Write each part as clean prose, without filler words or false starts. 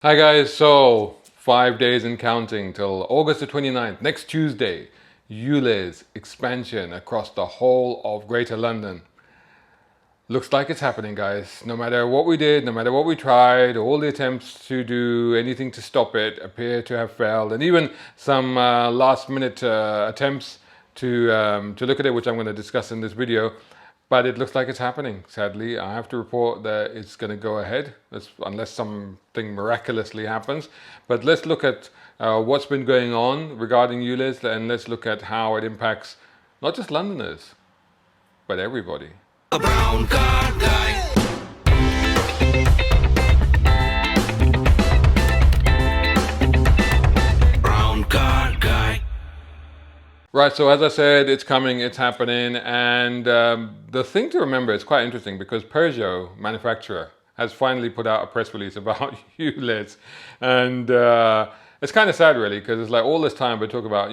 Hi guys, so 5 days and counting till August the 29th, next Tuesday, ULEZ expansion across the whole of Greater London. Looks like it's happening, guys. No matter what we did, no matter what we tried, all the attempts to do anything to stop it appear to have failed, and even some last-minute attempts to look at it, which I'm going to discuss in this video. But it looks like it's happening. Sadly, I have to report that it's going to go ahead, unless something miraculously happens. But let's look at what's been going on regarding ULEZ, and let's look at how it impacts not just Londoners, but everybody. A brown car guy. Brown car guy. Right, so as I said, it's coming, it's happening, and the thing to remember is quite interesting because Peugeot manufacturer has finally put out a press release about ULEZ, and it's kind of sad really because it's like all this time we talk about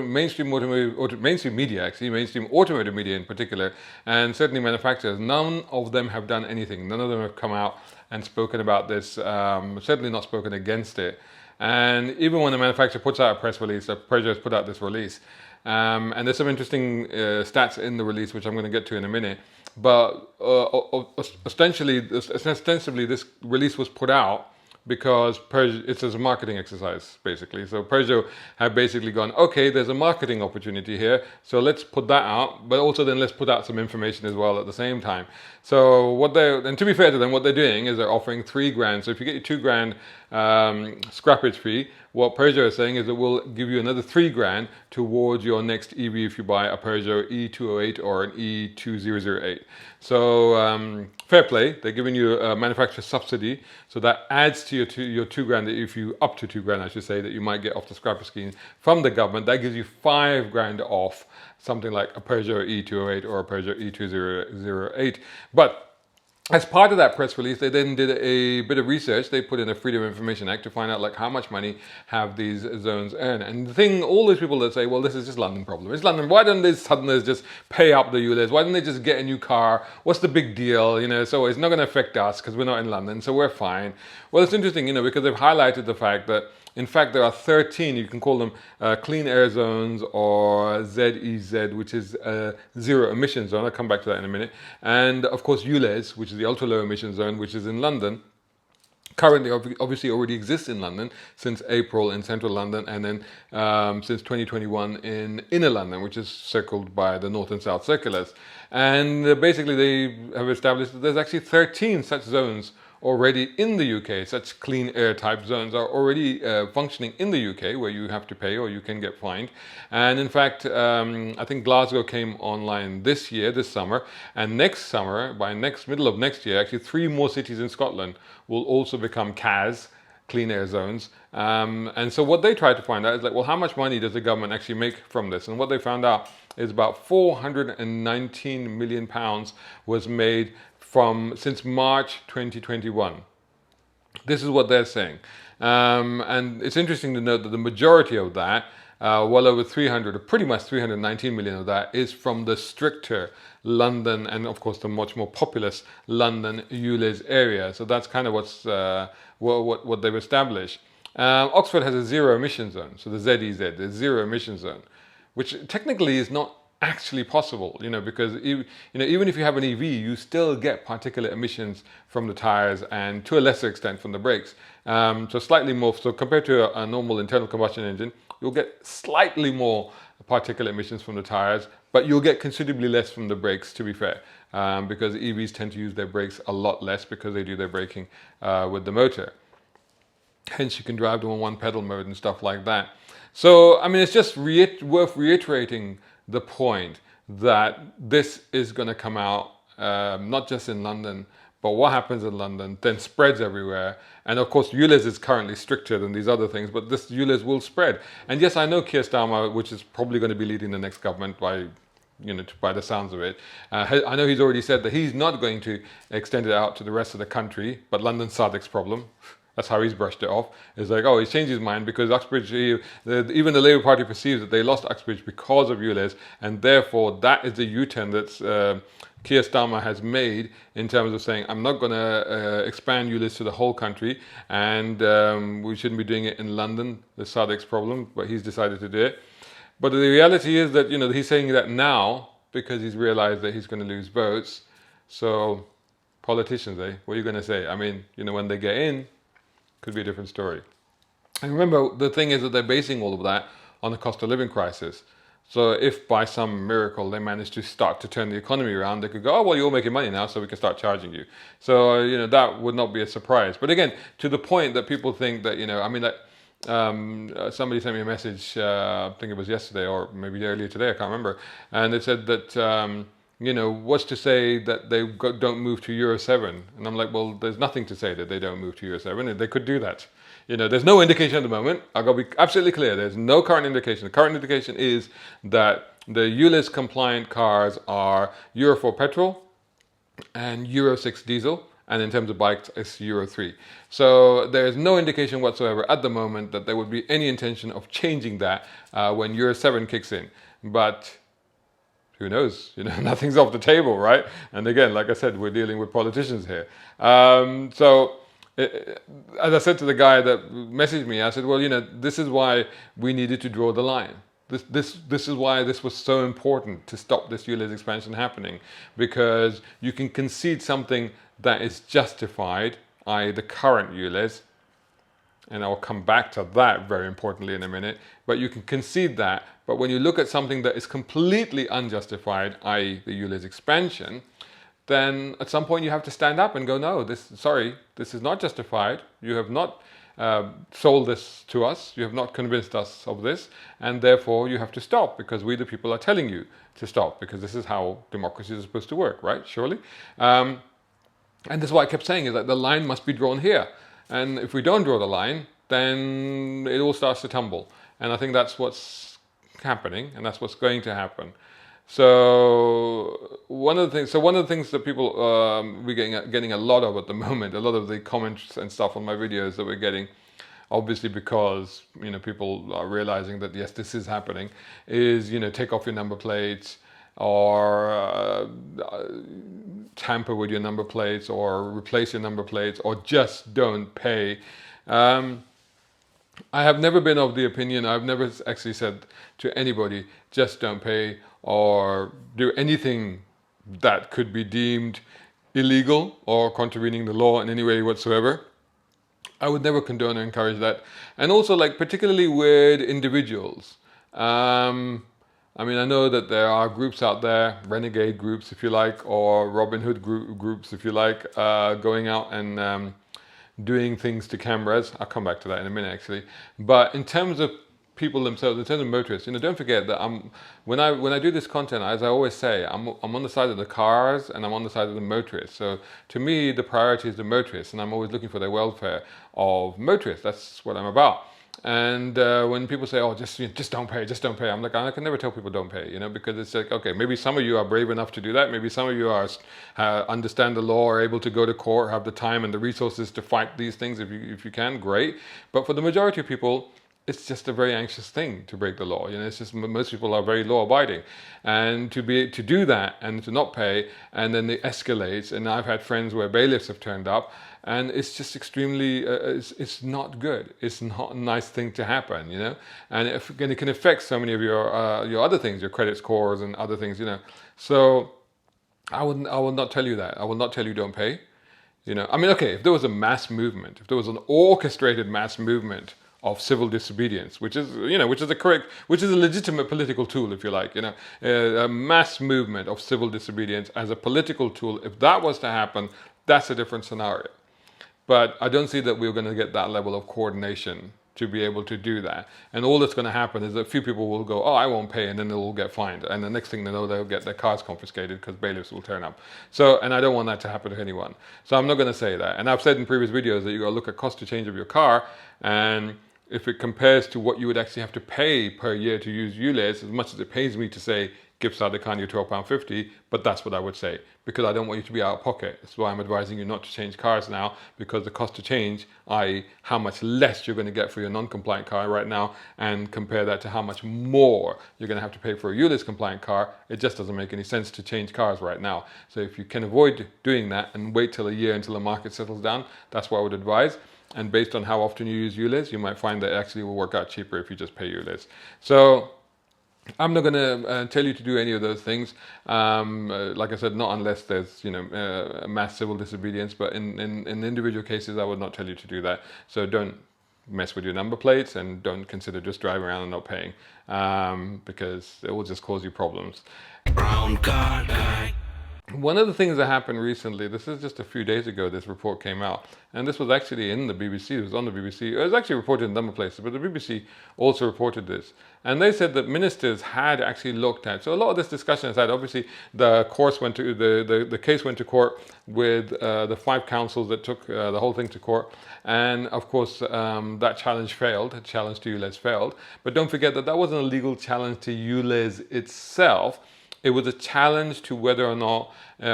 mainstream media, actually mainstream automotive media in particular, and certainly manufacturers. None of them have done anything. None of them have come out and spoken about this. Certainly not spoken against it. And even when the manufacturer puts out a press release, the Peugeot has put out this release. And there's some interesting stats in the release, which I'm going to get to in a minute. But ostensibly, this release was put out because it's as a marketing exercise, basically. So Peugeot have basically gone, okay, there's a marketing opportunity here, so let's put that out, but also then let's put out some information as well at the same time. So and to be fair to them, what they're doing is they're offering $3,000. So if you get your $2,000 scrappage fee, what Peugeot is saying is it will give you another $3,000 towards your next EV if you buy a Peugeot E208 or an E2008. So fair play, they're giving you a manufacturer subsidy, so that adds to your $2,000 that if you up to $2,000, I should say, that you might get off the scrapper scheme from the government. That gives you $5,000 off something like a Peugeot E208 or a Peugeot E2008. But as part of that press release, they then did a bit of research. They put in a Freedom of Information Act to find out like how much money have these zones earned. And the thing, all those people that say, well, this is just London problem. It's London. Why don't these Southerners just pay up the ULEZ? Why don't they just get a new car? What's the big deal? So it's not going to affect us because we're not in London, so we're fine. Well, it's interesting, because they've highlighted the fact that in fact, there are 13, you can call them clean air zones or ZEZ, which is zero emission zone. I'll come back to that in a minute. And of course, ULEZ, which is the ultra low emission zone, which is in London. Currently, obviously already exists in London since April in central London, and then since 2021 in inner London, which is circled by the north and south circulars. And basically, they have established that there's actually 13 such zones already in the UK. Such clean air type zones are already functioning in the UK, where you have to pay or you can get fined. And in fact, I think Glasgow came online this summer, and next summer, middle of next year, actually 3 more cities in Scotland will also become CAZ, clean air zones. And so what they tried to find out is like, well, how much money does the government actually make from this? And what they found out is about £419 million was made since March 2021. This is what they're saying. And it's interesting to note that the majority of that, well over 300, or pretty much 319 million of that, is from the stricter London and of course the much more populous London ULEZ area. So that's kind of what they've established. Oxford has a zero emission zone, so the ZEZ, the zero emission zone, which technically is not actually possible, because even if you have an EV, you still get particulate emissions from the tires and to a lesser extent from the brakes. So slightly more. So compared to a normal internal combustion engine, you'll get slightly more particulate emissions from the tires, but you'll get considerably less from the brakes, to be fair, because EVs tend to use their brakes a lot less because they do their braking with the motor. Hence, you can drive them on one pedal mode and stuff like that. So, I mean, it's just worth reiterating the point that this is going to come out not just in London, but what happens in London then spreads everywhere. And of course, ULEZ is currently stricter than these other things, but this ULEZ will spread. And yes, I know Keir Starmer, which is probably going to be leading the next government by the sounds of it. I know he's already said that he's not going to extend it out to the rest of the country, but London's Sadek's problem. That's how he's brushed it off. It's like, oh, he's changed his mind because Uxbridge, even the Labour Party perceives that they lost Uxbridge because of ULEZ, and therefore that is the U-turn that's Keir Starmer has made in terms of saying, I'm not going to expand ULEZ to the whole country, and we shouldn't be doing it in London, the Sadiq's problem, but he's decided to do it. But the reality is that, he's saying that now because he's realized that he's going to lose votes. So politicians, what are you going to say? I mean, when they get in, could be a different story. And remember, the thing is that they're basing all of that on the cost of living crisis. So if by some miracle they manage to start to turn the economy around, they could go, oh, well, you're making money now, so we can start charging you. So, that would not be a surprise. But again, to the point that people think that, somebody sent me a message, I think it was yesterday or maybe earlier today, I can't remember. And they said that, what's to say that they don't move to Euro 7? And I'm like, well, there's nothing to say that they don't move to Euro 7. They could do that. There's no indication at the moment. I've got to be absolutely clear. There's no current indication. The current indication is that the ULEZ compliant cars are Euro 4 petrol and Euro 6 diesel. And in terms of bikes, it's Euro 3. So there is no indication whatsoever at the moment that there would be any intention of changing that when Euro 7 kicks in. But who knows? Nothing's off the table, right? And again, like I said, we're dealing with politicians here. As I said to the guy that messaged me, I said, well, this is why we needed to draw the line. This is why this was so important to stop this ULEZ expansion happening, because you can concede something that is justified, i.e. the current ULEZ, and I'll come back to that very importantly in a minute, but you can concede that. But when you look at something that is completely unjustified, i.e. the ULEZ expansion, then at some point you have to stand up and go, no, this is not justified. You have not sold this to us. You have not convinced us of this, and therefore you have to stop, because we the people are telling you to stop, because this is how democracy is supposed to work, right? Surely. And this is what I kept saying, is that the line must be drawn here. And if we don't draw the line, then it all starts to tumble. And I think that's what's happening, and that's what's going to happen. So one of the things that people we're getting a lot of at the moment, a lot of the comments and stuff on my videos that we're getting, obviously because people are realizing that yes, this is happening, is take off your number plates, or tamper with your number plates, or replace your number plates, or just don't pay. I have never been of the opinion, I've never actually said to anybody, just don't pay or do anything that could be deemed illegal or contravening the law in any way whatsoever. I would never condone or encourage that. And also, particularly with individuals. I know that there are groups out there, renegade groups if you like, or Robin Hood groups if you like, going out and doing things to cameras. I'll come back to that in a minute actually. But in terms of people themselves, in terms of motorists, don't forget that when I do this content, as I always say, I'm on the side of the cars and I'm on the side of the motorists. So to me, the priority is the motorists, and I'm always looking for the welfare of motorists. That's what I'm about. And when people say, oh, just don't pay, just don't pay, I'm like, I can never tell people don't pay, because it's like, okay, maybe some of you are brave enough to do that. Maybe some of you are understand the law, are able to go to court, have the time and the resources to fight these things if you can, great. But for the majority of people, it's just a very anxious thing to break the law. It's just most people are very law-abiding, and to do that and to not pay, and then it escalates. And I've had friends where bailiffs have turned up, and it's just extremely. It's not good. It's not a nice thing to happen, And it can affect so many of your other things, your credit scores and other things, So I will not tell you that. I will not tell you don't pay. Okay, if there was a mass movement, if there was an orchestrated mass movement of civil disobedience, which is a legitimate political tool, if you like, a mass movement of civil disobedience as a political tool. If that was to happen, that's a different scenario. But I don't see that we're going to get that level of coordination to be able to do that. And all that's going to happen is a few people will go, oh, I won't pay, and then they'll all get fined. And the next thing they know, they'll get their cars confiscated because bailiffs will turn up. So, and I don't want that to happen to anyone. So I'm not going to say that. And I've said in previous videos that you got to look at cost of change of your car, and if it compares to what you would actually have to pay per year to use ULEZ, as much as it pains me to say gifts out of the kind, you're £12.50, but that's what I would say, because I don't want you to be out of pocket. That's why I'm advising you not to change cars now, because the cost to change, i.e. how much less you're going to get for your non-compliant car right now, and compare that to how much more you're going to have to pay for a ULEZ compliant car, it just doesn't make any sense to change cars right now. So if you can avoid doing that and wait till a year until the market settles down, that's what I would advise. And based on how often you use ULEZ, you might find that it actually will work out cheaper if you just pay ULEZ. So I'm not going to tell you to do any of those things. Like I said, not unless there's mass civil disobedience. But in individual cases, I would not tell you to do that. So don't mess with your number plates, and don't consider just driving around and not paying, because it will just cause you problems. Brown car guy. One of the things that happened recently, this is just a few days ago, this report came out, and this was actually in the BBC, it was on the BBC, it was actually reported in a number of places, but the BBC also reported this. And they said that ministers had actually looked at, so a lot of this discussion has had, obviously the case went to court with the 5 councils that took the whole thing to court, and of course that challenge failed, the challenge to ULEZ failed, but don't forget that that wasn't a legal challenge to ULEZ itself. It was a challenge to whether or not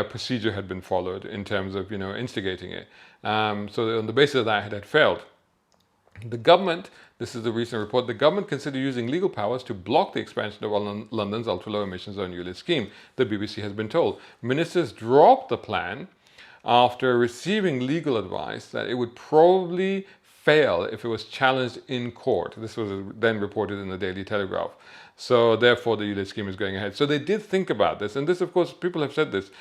procedure had been followed in terms of, instigating it. So on the basis of that, it had failed. The government, this is the recent report, the government considered using legal powers to block the expansion of London's ultra-low emission zone ULEZ scheme, the BBC has been told. Ministers dropped the plan after receiving legal advice that it would probably fail if it was challenged in court. This was then reported in the Daily Telegraph. So therefore the ULEZ scheme is going ahead. So they did think about this, and this, of course, people have said this.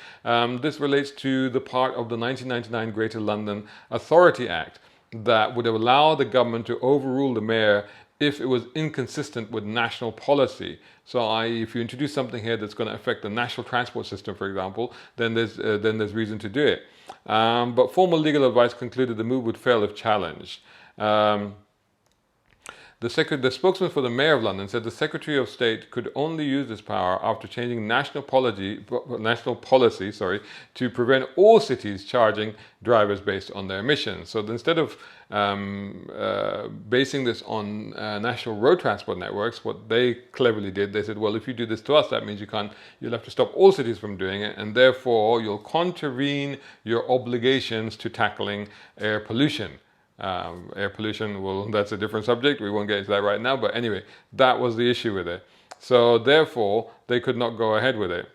This relates to the part of the 1999 Greater London Authority Act that would allow the government to overrule the mayor if it was inconsistent with national policy. So i.e. if you introduce something here that's going to affect the national transport system, for example, then there's reason to do it. But formal legal advice concluded the move would fail if challenged. The spokesman for the Mayor of London said the Secretary of State could only use this power after changing national policy to prevent all cities charging drivers based on their emissions. So instead of basing this on national road transport networks, what they cleverly did, they said, well, if you do this to us, that means you'll have to stop all cities from doing it, and therefore you'll contravene your obligations to tackling air pollution. Air pollution, well, that's a different subject. We won't get into that right now. But anyway, that was the issue with it. So therefore, they could not go ahead with it.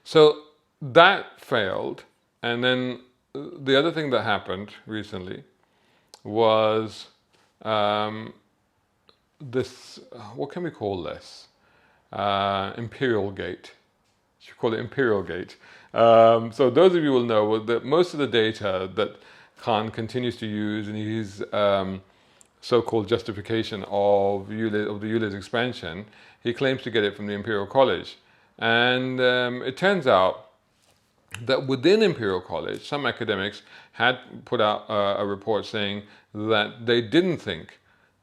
So that failed. And then the other thing that happened recently was this, what can we call this? Imperial Gate. You should call it Imperial Gate. So those of you will know that most of the data that Khan continues to use in his so-called justification of the ULEZ expansion, he claims to get it from the Imperial College. And it turns out that within Imperial College, some academics had put out a report saying that they didn't think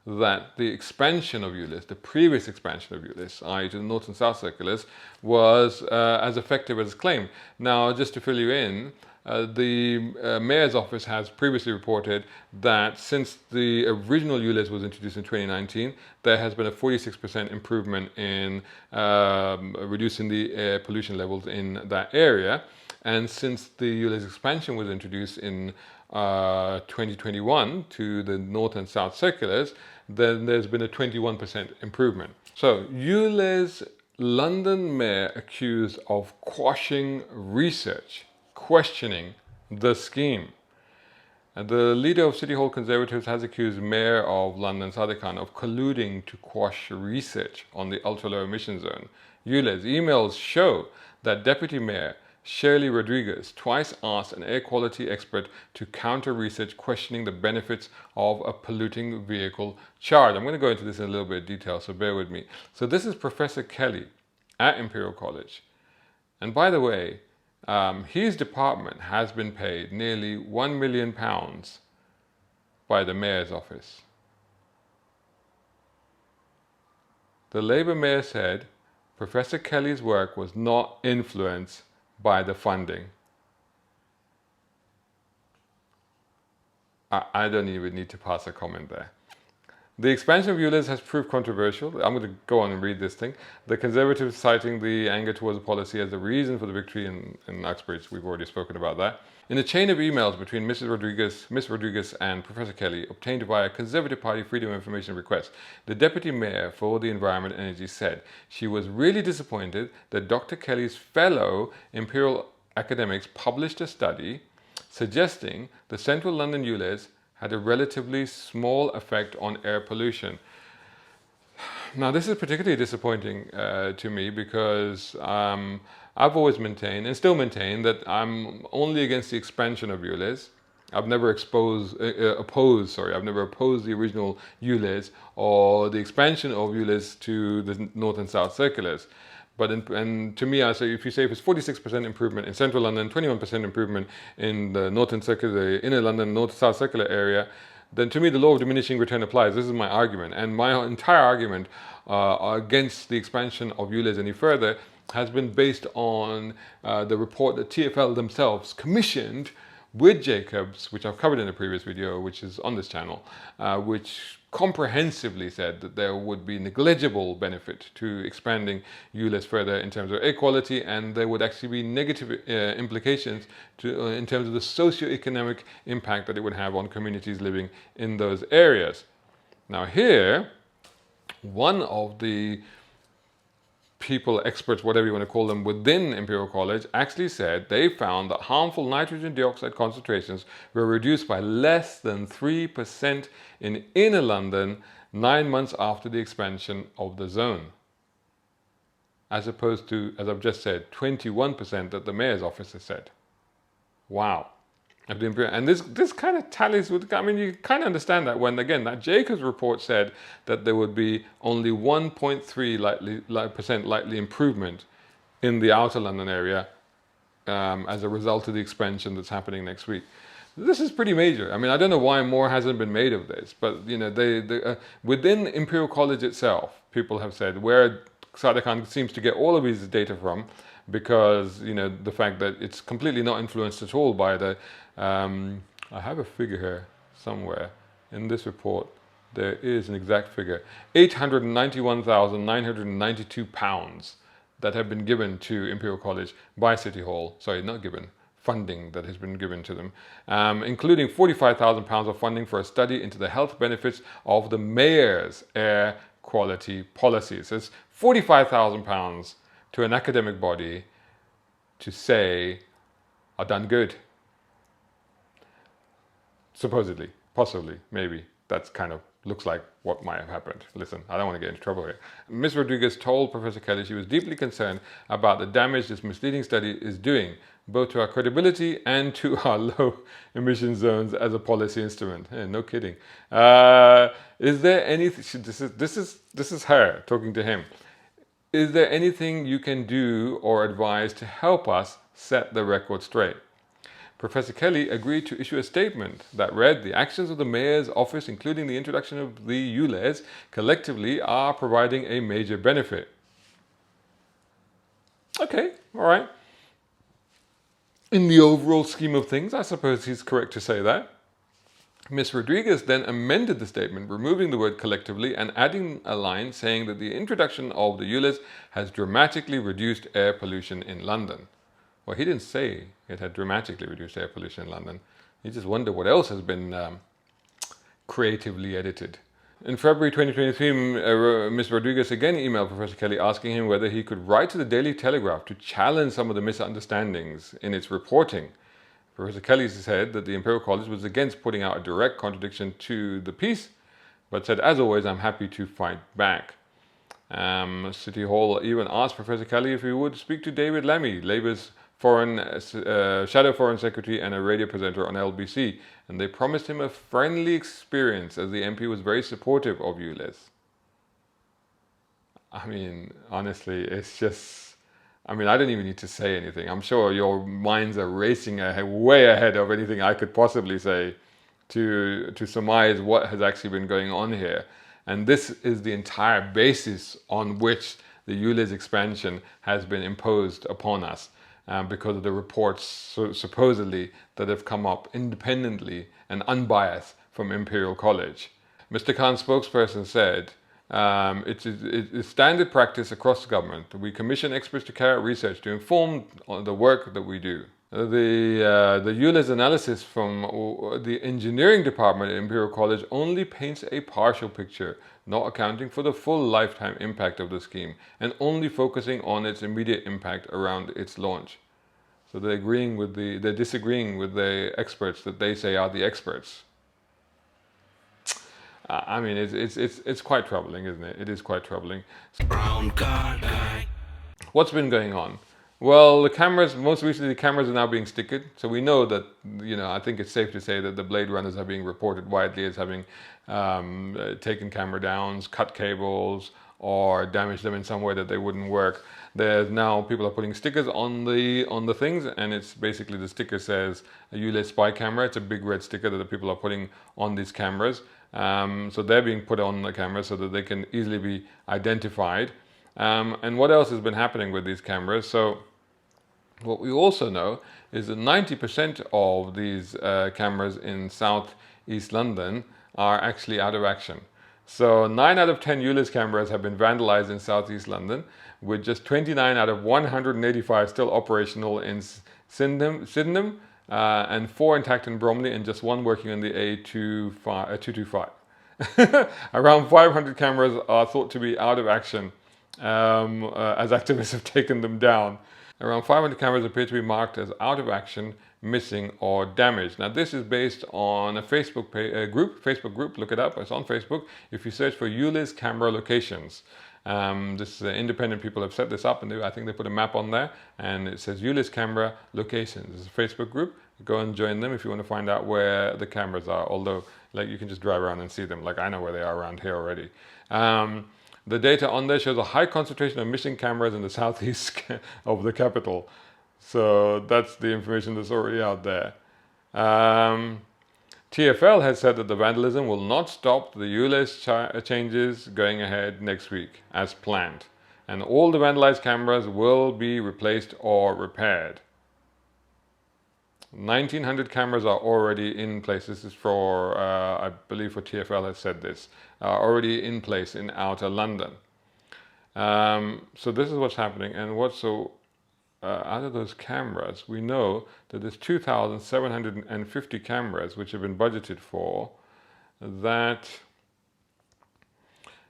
that the expansion of ULEZ, the previous expansion of ULEZ, i.e. to the North and South Circulars, was as effective as claimed. Now, just to fill you in, the Mayor's office has previously reported that since the original ULEZ was introduced in 2019, there has been a 46% improvement in reducing the air pollution levels in that area. And since the ULEZ expansion was introduced in 2021 to the North and South Circulars, then there's been a 21% improvement. So ULEZ London Mayor accused of quashing research, questioning the scheme. And the leader of City Hall Conservatives has accused Mayor of London, Sadiq Khan, of colluding to quash research on the ultra-low emission zone. ULEZ emails show that Deputy Mayor Shirley Rodriguez twice asked an air quality expert to counter research questioning the benefits of a polluting vehicle charge. I'm going to go into this in a little bit of detail, so bear with me. So this is Professor Kelly at Imperial College. And by the way, his department has been paid nearly £1 million by the Mayor's office. The Labour Mayor said Professor Kelly's work was not influenced by the funding. I don't even need to pass a comment there. The expansion of ULEZ has proved controversial. I'm going to go on and read this thing. The Conservatives citing the anger towards the policy as the reason for the victory in Uxbridge. We've already spoken about that. In a chain of emails between Miss Rodriguez and Professor Kelly, obtained via Conservative Party Freedom of Information request, the Deputy Mayor for the Environment and Energy said she was really disappointed that Dr. Kelly's fellow Imperial academics published a study suggesting the Central London ULEZ had a relatively small effect on air pollution. Now, this is particularly disappointing to me because I've always maintained and still maintain that I'm only against the expansion of ULEZ. I've never opposed the original ULEZ or the expansion of ULEZ to the North and South circulars. But and to me, I say if it's 46% improvement in Central London, 21% improvement in the Northern Circular, the Inner London North-South Circular area, then to me the law of diminishing return applies. This is my argument, and my entire argument against the expansion of ULEZ any further has been based on the report that TfL themselves commissioned with Jacobs, which I've covered in a previous video, which is on this channel, which comprehensively said that there would be negligible benefit to expanding ULEZ further in terms of air quality, and there would actually be negative implications in terms of the socio-economic impact that it would have on communities living in those areas. Now here, one of the people, experts, whatever you want to call them, within Imperial College actually said they found that harmful nitrogen dioxide concentrations were reduced by less than 3% in inner London 9 months after the expansion of the zone, as opposed to, as I've just said, 21% that the mayor's office has said. Wow. And this kind of tallies with, I mean, you kind of understand that when, again, that Jacobs report said that there would be only 1.3% likely improvement in the outer London area as a result of the expansion that's happening next week. This is pretty major. I mean, I don't know why more hasn't been made of this, but, you know, within Imperial College itself, people have said where Sadiq Khan seems to get all of his data from, because, you know, the fact that it's completely not influenced at all by the I have a figure here somewhere in this report. There is an exact figure: £891,992 that have been given to Imperial College by City Hall. Sorry, not given, funding that has been given to them, including £45,000 of funding for a study into the health benefits of the mayor's air quality policies. It's £45,000 to an academic body to say, "I've done good." Supposedly, possibly, maybe. That's kind of looks like what might have happened. Listen, I don't want to get into trouble here. Ms. Rodriguez told Professor Kelly she was deeply concerned about the damage this misleading study is doing, both to our credibility and to our low emission zones as a policy instrument. Hey, no kidding. Is there anything? This is her talking to him. Is there anything you can do or advise to help us set the record straight? Professor Kelly agreed to issue a statement that read, "The actions of the mayor's office, including the introduction of the ULEZ, collectively are providing a major benefit." Okay, all right. In the overall scheme of things, I suppose he's correct to say that. Ms. Rodriguez then amended the statement, removing the word collectively and adding a line saying that the introduction of the ULEZ has dramatically reduced air pollution in London. Well, he didn't say it had dramatically reduced air pollution in London. You just wonder what else has been creatively edited. In February 2023, Ms. Rodriguez again emailed Professor Kelly asking him whether he could write to the Daily Telegraph to challenge some of the misunderstandings in its reporting. Professor Kelly said that the Imperial College was against putting out a direct contradiction to the piece, but said, "As always, I'm happy to fight back." City Hall even asked Professor Kelly if he would speak to David Lammy, Labour's Shadow Foreign Secretary and a radio presenter on LBC, and they promised him a friendly experience as the MP was very supportive of ULEZ. I mean, honestly, it's just, I mean, I don't even need to say anything. I'm sure your minds are racing ahead, way ahead of anything I could possibly say to surmise what has actually been going on here. And this is the entire basis on which the ULEZ expansion has been imposed upon us. Because of the reports supposedly that have come up independently and unbiased from Imperial College. Mr. Khan's spokesperson said, it's standard practice across the government. We commission experts to carry out research to inform on the work that we do. The ULEZ analysis from the engineering department at Imperial College only paints a partial picture, not accounting for the full lifetime impact of the scheme and only focusing on its immediate impact around its launch. So they're disagreeing with the experts that they say are the experts. I mean, it's quite troubling, isn't it? It is quite troubling. Brown car guy. What's been going on? Well, the cameras, most recently, the cameras are now being stickered. So we know that, I think it's safe to say that the Blade Runners are being reported widely as having taken camera downs, cut cables, or damaged them in some way that they wouldn't work. There's now people are putting stickers on the things, and it's basically the sticker says a ULEZ Spy Camera. It's a big red sticker that the people are putting on these cameras. So they're being put on the camera so that they can easily be identified. And what else has been happening with these cameras? So what we also know is that 90% of these cameras in southeast London are actually out of action. So 9 out of 10 ULEZ cameras have been vandalized in southeast London, with just 29 out of 185 still operational in Sydenham, and 4 intact in Bromley, and just 1 working on the A225. Around 500 cameras are thought to be out of action as activists have taken them down. Around 500 cameras appear to be marked as out of action, missing, or damaged. Now, this is based on a Facebook group. Look it up. It's on Facebook. If you search for ULEZ camera locations, this independent people have set this up, and I think they put a map on there, and it says ULEZ camera locations. It's a Facebook group. Go and join them if you want to find out where the cameras are. Although, you can just drive around and see them. I know where they are around here already. The data on there shows a high concentration of missing cameras in the southeast of the capital. So that's the information that's already out there. TfL has said that the vandalism will not stop the ULEZ changes going ahead next week as planned. And all the vandalized cameras will be replaced or repaired. 1,900 cameras are already in place. This is for, I believe for TfL has said this, already in place in outer London. So this is what's happening. And out of those cameras, we know that there's 2,750 cameras which have been budgeted for, that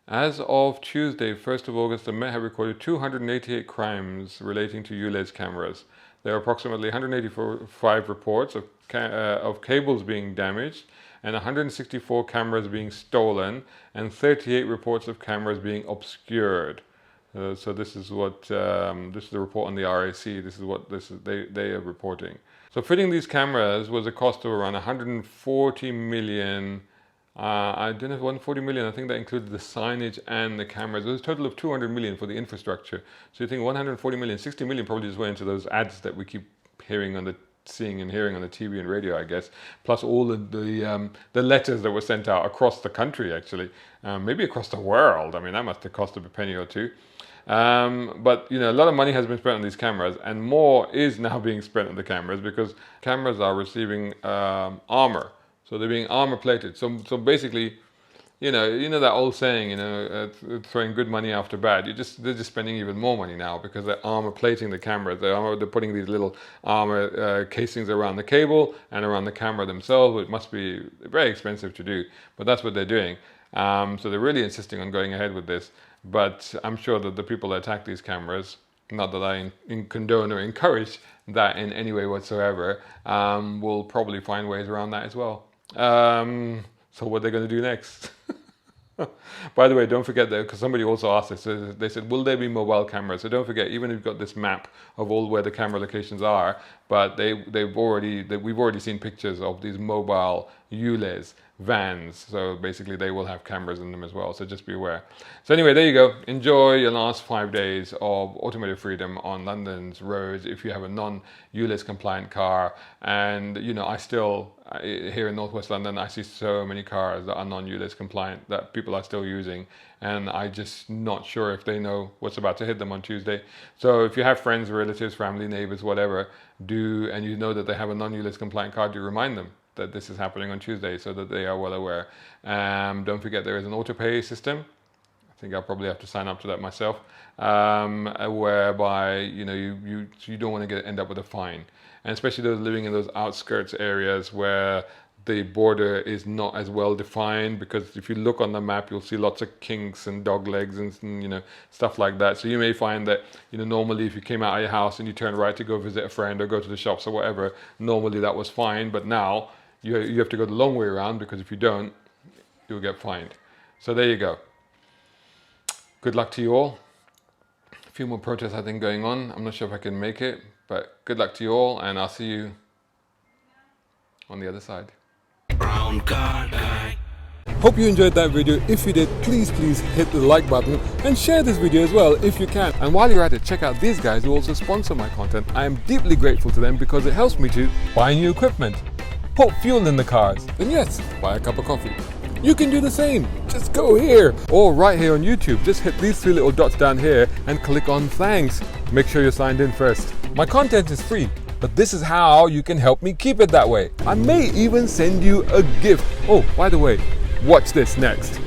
as of Tuesday, 1st of August, the Met have recorded 288 crimes relating to ULEZ cameras. There are approximately 185 reports of cables being damaged, and 164 cameras being stolen, and 38 reports of cameras being obscured. So this is what this is the report on the RAC. This is what they are reporting. So fitting these cameras was a cost of around 140 million. I don't know, 140 million. I think that included the signage and the cameras. It was a total of 200 million for the infrastructure. So you think 140 million, 60 million probably just went into those ads that we keep seeing and hearing on the TV and radio, I guess, plus all the letters that were sent out across the country, actually, maybe across the world. I mean, that must have cost a penny or two. But a lot of money has been spent on these cameras, and more is now being spent on the cameras because cameras are receiving armor, so they're being armor plated. So basically, that old saying, throwing good money after bad. They're just spending even more money now because they're armor plating the cameras. They're putting these little armor casings around the cable and around the camera themselves. It must be very expensive to do, but that's what they're doing. So they're really insisting on going ahead with this. But I'm sure that the people that attack these cameras, not that I condone or encourage that in any way whatsoever, will probably find ways around that as well. So what they're going to do next? By the way, don't forget that, because somebody also asked this, they said, will there be mobile cameras? So don't forget, even if you've got this map of all where the camera locations are, but we've already seen pictures of these mobile ULEZ vans. So basically they will have cameras in them as well. So just be aware. So anyway, there you go. Enjoy your last 5 days of automotive freedom on London's roads if you have a non-ULEZ compliant car. And here in Northwest London, I see so many cars that are non-ULEZ compliant that people are still using, and I'm just not sure if they know what's about to hit them on Tuesday. So if you have friends, relatives, family, neighbors, whatever, and you know that they have a non-ULEZ compliant car, do remind them. that this is happening on Tuesday so that they are well aware. Don't forget there is an auto pay system. I think I'll probably have to sign up to that myself, whereby you don't want to end up with a fine, and especially those living in those outskirts areas where the border is not as well defined, because if you look on the map you'll see lots of kinks and dog legs and stuff like that. So you may find that normally if you came out of your house and you turned right to go visit a friend or go to the shops or whatever, normally that was fine, but now you have to go the long way around, because if you don't, you'll get fined. So there you go. Good luck to you all. A few more protests I think going on. I'm not sure if I can make it, but good luck to you all, and I'll see you on the other side. Brown car guy. Hope you enjoyed that video. If you did, please hit the like button and share this video as well if you can. And while you're at it, check out these guys who also sponsor my content. I am deeply grateful to them because it helps me to buy new equipment, put fuel in the cars, and yes, buy a cup of coffee. You can do the same. Just go here or right here on YouTube. Just hit these 3 little dots down here and click on thanks. Make sure you're signed in first. My content is free, but this is how you can help me keep it that way. I may even send you a gift. Oh, by the way, watch this next.